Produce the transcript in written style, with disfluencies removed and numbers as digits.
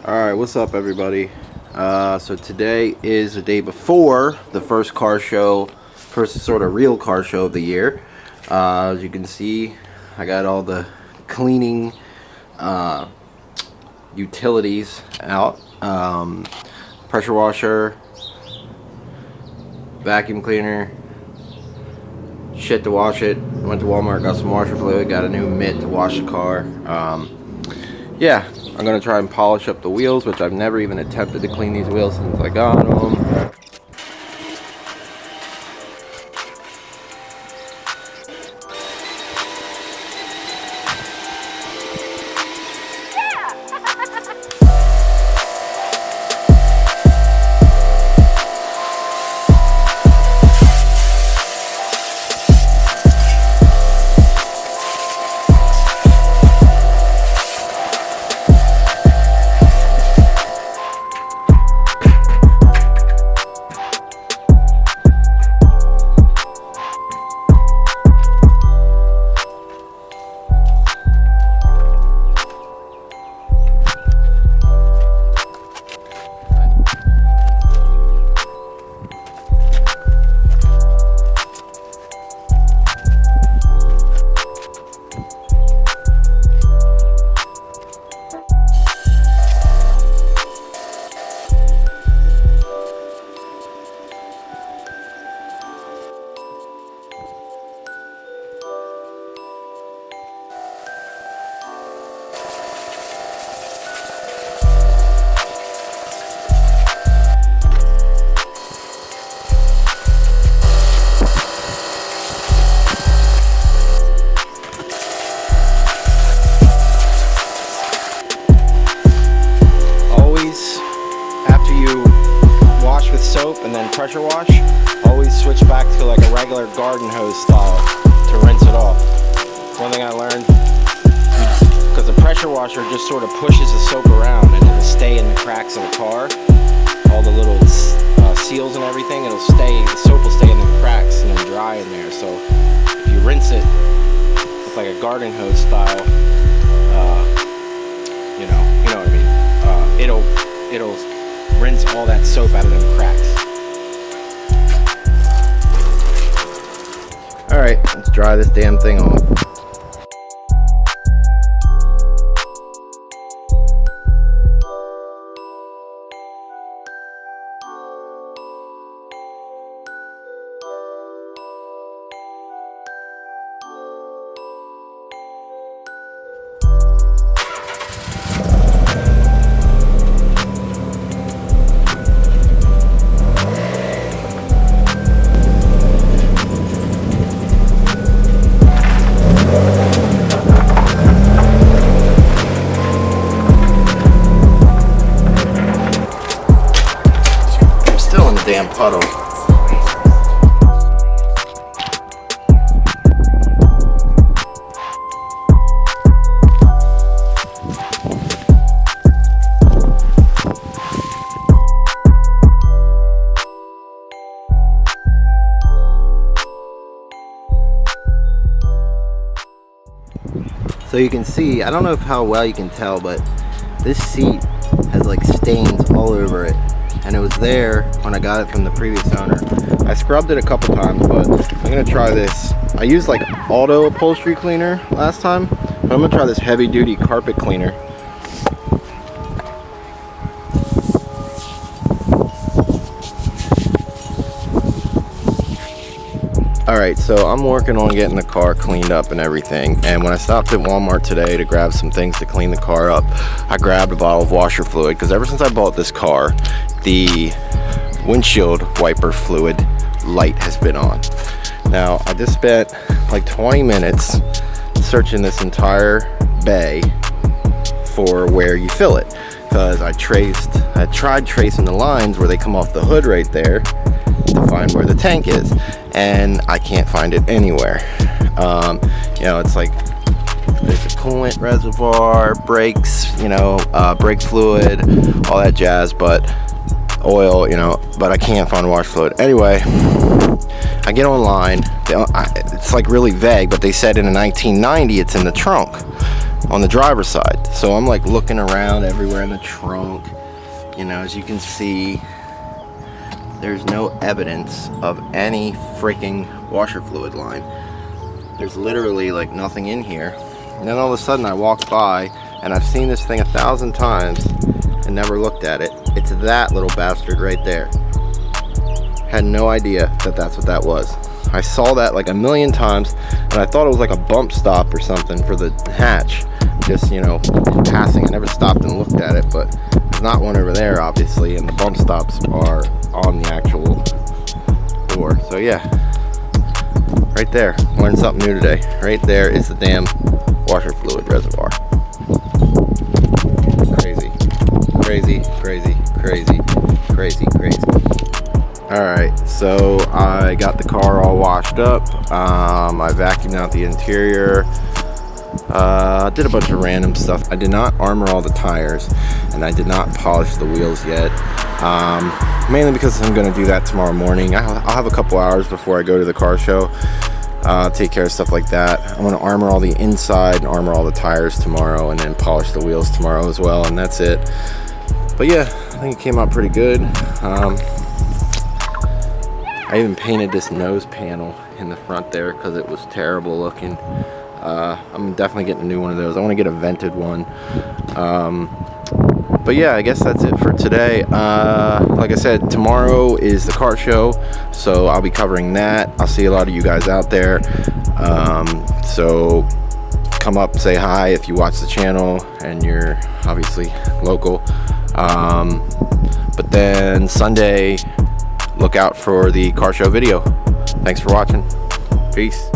Alright, what's up everybody? So today is the day before the first sort of real car show of the year. As you can see, I got all the cleaning utilities out. Pressure washer, vacuum cleaner, shit to wash it. Went to Walmart, got some washer fluid, got a new mitt to wash the car. Yeah, I'm gonna try and polish up the wheels, which I've never even attempted to clean these wheels since I got them. Soap and then pressure wash, always switch back to like a regular garden hose style to rinse it off. One thing I learned, because the pressure washer just sort of pushes the soap around and it'll stay in the cracks of the car, all the little seals and everything, the soap will stay in the cracks and then dry in there. So if you rinse it with like a garden hose style, you know what I mean, it'll rinse all that soap out of them cracks. Alright, let's dry this damn thing off. Damn puddle. So you can see, I don't know how well you can tell, but this seat has like stains all over it. And it was there when I got it from the previous owner. I scrubbed it a couple times, but I'm gonna try this. I used like auto upholstery cleaner last time, but I'm gonna try this heavy duty carpet cleaner. Alright, so I'm working on getting the car cleaned up and everything, and when I stopped at Walmart today to grab some things to clean the car up, I grabbed a bottle of washer fluid, because ever since I bought this car, the windshield wiper fluid light has been on. Now, I just spent like 20 minutes searching this entire bay for where you fill it, because I tried tracing the lines where they come off the hood right there to find where the tank is, and I can't find it anywhere. You know, it's like there's a coolant reservoir, brakes, brake fluid, all that jazz, but oil, but I can't find wash fluid. Anyway, I get online, it's like really vague, but they said in a 1990 it's in the trunk. on the driver's side. So I'm like looking around everywhere in the trunk. You know, as you can see, there's no evidence of any freaking washer fluid line. There's literally like nothing in here. And then all of a sudden I walk by, and I've seen this thing 1,000 times and never looked at it. It's that little bastard right there. Had no idea that that's what that was. I saw that like 1,000,000 times, and I thought it was like a bump stop or something for the hatch. Just, you know, passing. I never stopped and looked at it, but there's not one over there, obviously, and the bump stops are on the actual door. So yeah, right there. Learned something new today. Right there is the damn washer fluid reservoir. Crazy, crazy, crazy, crazy, crazy, crazy. All right, so I got the car all washed up. I vacuumed out the interior. Did a bunch of random stuff. I did not armor all the tires, and I did not polish the wheels yet. Mainly because I'm going to do that tomorrow morning. I'll have a couple hours before I go to the car show. Take care of stuff like that. I'm going to armor all the inside and armor all the tires tomorrow, and then polish the wheels tomorrow as well, and that's it. But yeah, I think it came out pretty good. I even painted this nose panel in the front there because it was terrible looking. I'm definitely getting a new one of those. I want to get a vented one. But yeah, I guess that's it for today. Like I said, tomorrow is the car show, so I'll be covering that. I'll see a lot of you guys out there. So come up, say hi if you watch the channel and you're obviously local. But then Sunday, look out for the car show video. Thanks for watching. Peace.